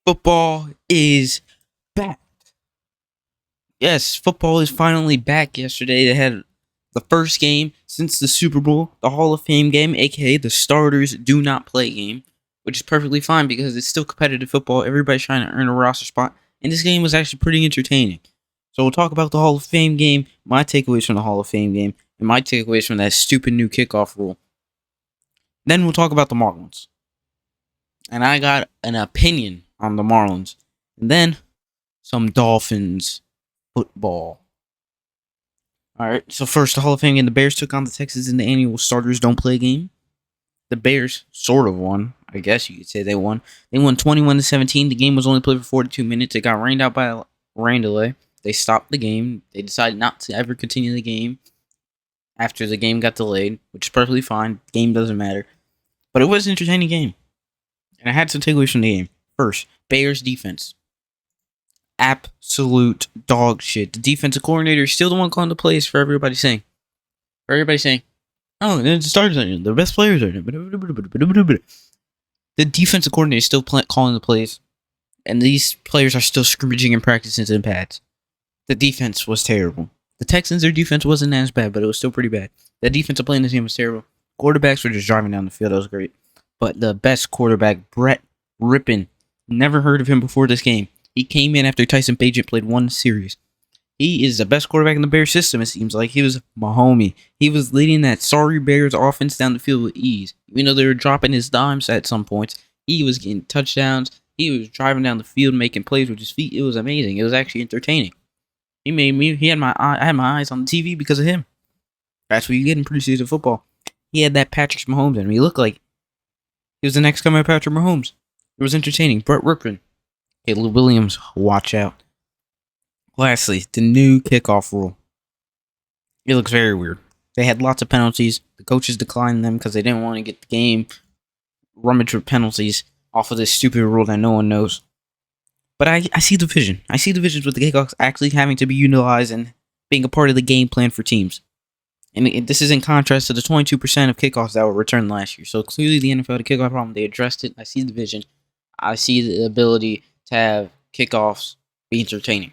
Football is back. Yes, football is finally back yesterday. They had the first game since the Super Bowl, the Hall of Fame game, aka the starters do not play game, which is perfectly fine because it's still competitive football. Everybody's trying to earn a roster spot, and this game was actually pretty entertaining. So we'll talk about the Hall of Fame game, my takeaways from the Hall of Fame game, and my takeaways from that stupid new kickoff rule. Then we'll talk about the Marlins. And I got an opinion on the Marlins. And then some Dolphins football. Alright, so first, the Hall of Fame game. The Bears took on the Texans in the annual starters don't play game. The Bears sort of won. I guess you could say they won. They won 21-17. The game was only played for 42 minutes. It got rained out by a rain delay. They stopped the game. They decided not to ever continue the game after the game got delayed, which is perfectly fine. Game doesn't matter. But it was an entertaining game. And I had some takeaways from the game. First, Bears defense. Absolute dog shit. The defensive coordinator is still the one calling the plays for everybody saying. Oh, the starters are in. The best players are in. The defensive coordinator is still calling the plays. And these players are still scrimmaging and practicing in pads. The defense was terrible. The Texans, their defense wasn't as bad, but it was still pretty bad. The defensive play in this game was terrible. Quarterbacks were just driving down the field. That was great. But the best quarterback, Brett Rippon, never heard of him before this game. He came in after Tyson Bagent played one series. He is the best quarterback in the Bears system, it seems like. He was my homie. He was leading that sorry Bears offense down the field with ease. Even though they were dropping his dimes at some points, he was getting touchdowns. He was driving down the field, making plays with his feet. It was amazing. It was actually entertaining. I had my eyes on the TV because of him. That's what you get in preseason football. He had that Patrick Mahomes in him. He looked like he was the next coming of Patrick Mahomes. It was entertaining. Brett Rippon. Caleb Williams, watch out. Lastly, the new kickoff rule. It looks very weird. They had lots of penalties. The coaches declined them because they didn't want to get the game rummaged with penalties off of this stupid rule that no one knows. But I see the vision. I see the visions with the kickoffs actually having to be utilized and being a part of the game plan for teams. And this is in contrast to the 22% of kickoffs that were returned last year. So clearly the NFL had a kickoff problem. They addressed it. I see the vision. I see the ability to have kickoffs be entertaining.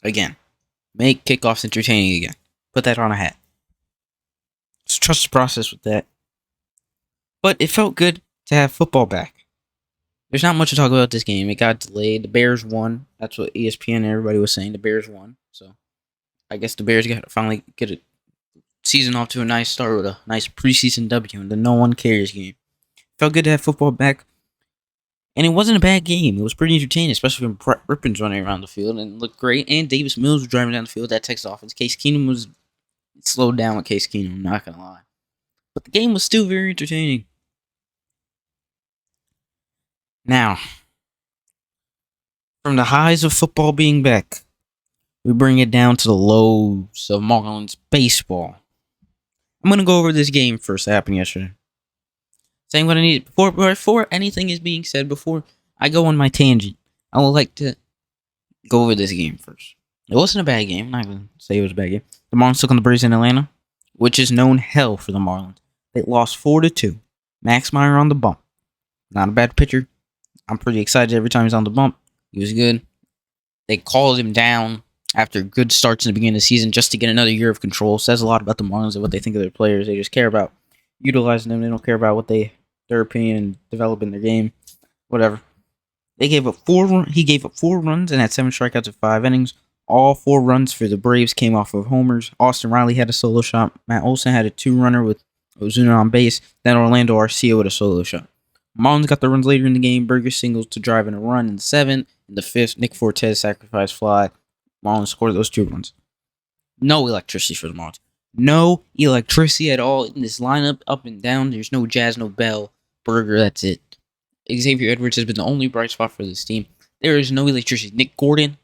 Again. Make kickoffs entertaining again. Put that on a hat. Just trust the process with that. But it felt good to have football back. There's not much to talk about this game. It got delayed. The Bears won. That's what ESPN and everybody was saying. The Bears won. So I guess the Bears got to finally get a season off to a nice start with a nice preseason W in the no one cares game. Felt good to have football back. And it wasn't a bad game. It was pretty entertaining, especially when Brett Rippon's running around the field and it looked great. And Davis Mills was driving down the field. That Texas offense. Case Keenum was slowed down with Case Keenum, I'm not going to lie. But the game was still very entertaining. Now, from the highs of football being back, we bring it down to the lows of Marlins baseball. I'm going to go over this game first that happened yesterday. Saying what I need before anything is being said, before I go on my tangent, I would like to go over this game first. It wasn't a bad game. I'm not going to say it was a bad game. The Marlins took on the Braves in Atlanta, which is known hell for the Marlins. They lost 4-2. Max Meyer on the bump. Not a bad pitcher. I'm pretty excited every time he's on the bump. He was good. They called him down after good starts in the beginning of the season just to get another year of control. Says a lot about the Marlins and what they think of their players. They just care about utilizing them. They don't care about what their opinion and developing their game. Whatever. He gave up 4 runs and had 7 strikeouts in 5 innings. All 4 runs for the Braves came off of homers. Austin Riley had a solo shot. Matt Olson had a 2-runner with Ozuna on base. Then Orlando Arcia with a solo shot. Marlins got the runs later in the game. Burger singles to drive in a run in the 7th. In the 5th, Nick Fortes sacrifice fly. Marlins scored those 2 runs. No electricity for the Marlins. No electricity at all in this lineup, up and down. There's no Jazz, no Bell. Burger, that's it. Xavier Edwards has been the only bright spot for this team. There is no electricity. Nick Gordon,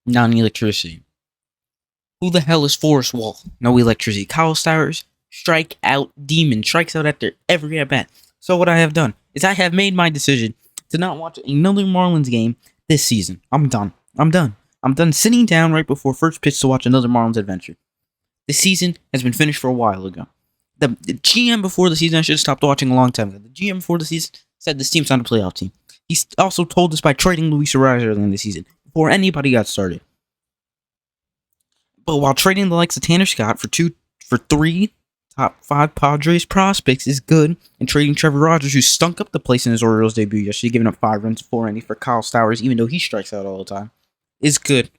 non-electricity. Who the hell is Forrest Wall? No electricity. Kyle Stowers, strike out demon. Strikes out after every at-bat. So what I have done is I have made my decision to not watch another Marlins game this season. I'm done. I'm done sitting down right before first pitch to watch another Marlins adventure. The season has been finished for a while ago. The GM before the season, I should have stopped watching a long time ago. The GM before the season said this team's not a playoff team. He's also told us by trading Luis Ariz early in the season, before anybody got started. But while trading the likes of Tanner Scott for 3 top 5 Padres prospects is good, and trading Trevor Rogers, who stunk up the place in his Orioles debut yesterday, giving up 5 runs, 4 innings for Kyle Stowers, even though he strikes out all the time, is good.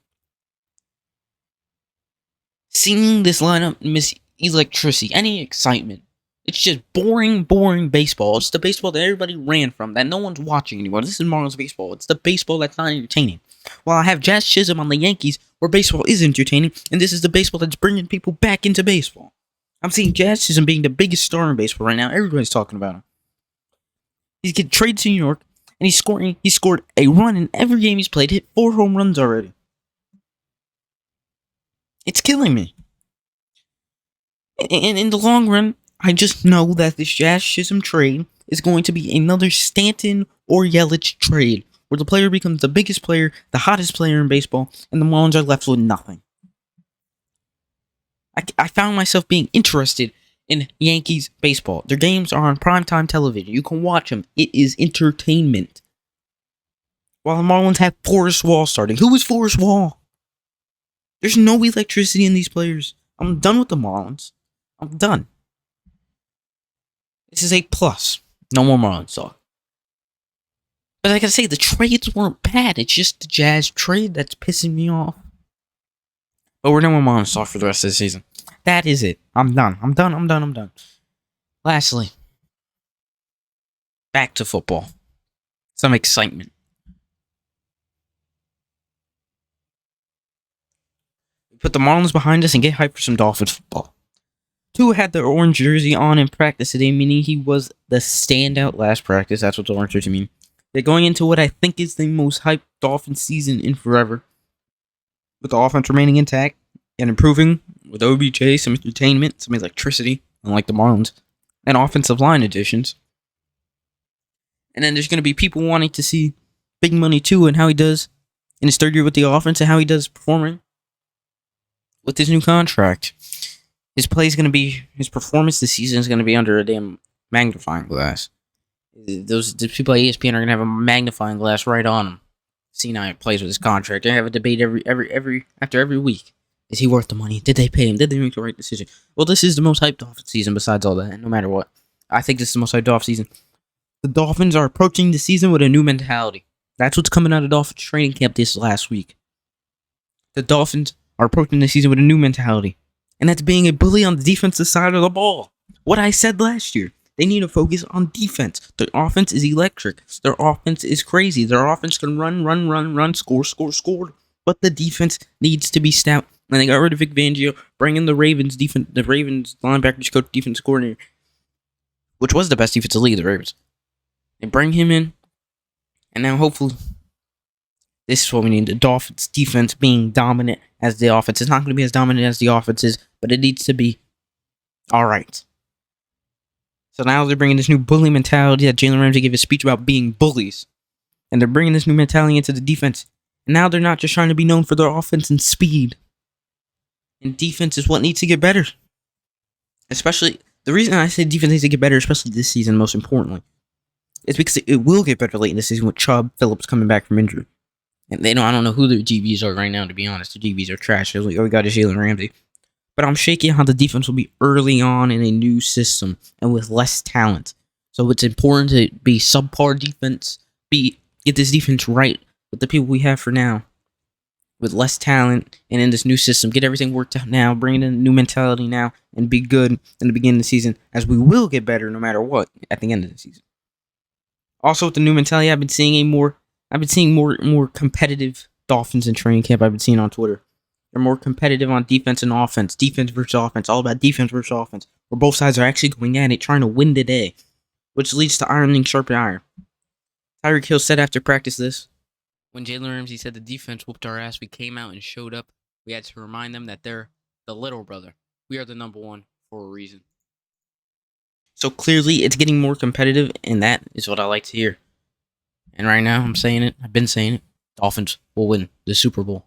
Seeing this lineup miss electricity, any excitement. It's just boring baseball. It's the baseball that everybody ran from, that no one's watching anymore. This is Marlins baseball. It's the baseball that's not entertaining. While I have Jazz Chisholm on the Yankees, where baseball is entertaining, and this is the baseball that's bringing people back into baseball. I'm seeing Jazz Chisholm being the biggest star in baseball right now. Everybody's talking about him. He's getting traded to New York, and he's scoring. He scored a run in every game he's played. Hit 4 home runs already. It's killing me. And in the long run, I just know that this Jazz Chisholm trade is going to be another Stanton or Yelich trade, where the player becomes the biggest player, the hottest player in baseball, and the Marlins are left with nothing. I found myself being interested in Yankees baseball. Their games are on primetime television. You can watch them. It is entertainment. While the Marlins have Forrest Wall starting. Who is Forrest Wall? There's no electricity in these players. I'm done with the Marlins. I'm done. This is a plus. No more Marlins talk. But like I say, the trades weren't bad. It's just the Jazz trade that's pissing me off. But we're done with Marlins talk for the rest of the season. That is it. I'm done. I'm done. Lastly, back to football. Some excitement. We put the Marlins behind us and get hyped for some Dolphins football. Tua had the orange jersey on in practice today, meaning he was the standout last practice. That's what the orange jersey means. They're going into what I think is the most hyped Dolphins season in forever. With the offense remaining intact and improving with OBJ, some entertainment, some electricity, unlike the Marlins, and offensive line additions. And then there's going to be people wanting to see big money too, and how he does in his third year with the offense, and how he does performing with his new contract. His performance this season is going to be under a damn magnifying glass. The people at ESPN are going to have a magnifying glass right on him. See how he plays with his contract. They have a debate every week. Is he worth the money? Did they pay him? Did they make the right decision? Well, this is the most hyped off season besides all that, no matter what. I think this is the most hyped off season. The Dolphins are approaching the season with a new mentality. That's what's coming out of Dolphins training camp this last week. The Dolphins are approaching the season with a new mentality. And that's being a bully on the defensive side of the ball. What I said last year. They need to focus on defense. Their offense is electric. Their offense is crazy. Their offense can run, score. But the defense needs to be stout. And they got rid of Vic Fangio, bring in the Ravens linebackers coach, defense coordinator, which was the best defensive league, the Ravens. They bring him in, and now hopefully this is what we need. The Dolphins defense being dominant as the offense. It's not going to be as dominant as the offense is, but it needs to be alright. So now they're bringing this new bully mentality that Jalen Ramsey gave a speech about being bullies. And they're bringing this new mentality into the defense. And now they're not just trying to be known for their offense and speed. And defense is what needs to get better. Especially, the reason I say defense needs to get better, especially this season, most importantly, is because it will get better late in the season with Chubb Phillips coming back from injury. And I don't know who their GBs are right now, to be honest. The GBs are trash. They're like, oh, we got Jalen Ramsey. But I'm shaking how the defense will be early on in a new system and with less talent. So it's important to be subpar defense, get this defense right with the people we have for now. With less talent and in this new system, get everything worked out now, bring in a new mentality now, and be good in the beginning of the season, as we will get better no matter what at the end of the season. Also, with the new mentality, I've been seeing more competitive Dolphins in training camp. I've been seeing on Twitter. They're more competitive on defense and offense. Defense versus offense. All about defense versus offense. Where both sides are actually going at it, trying to win the day. Which leads to ironing sharp iron. Tyreek Hill said after practice this. When Jalen Ramsey said the defense whooped our ass, we came out and showed up. We had to remind them that they're the little brother. We are the number one for a reason. So clearly, it's getting more competitive, and that is what I like to hear. And right now, I'm saying it. I've been saying it. Dolphins will win the Super Bowl.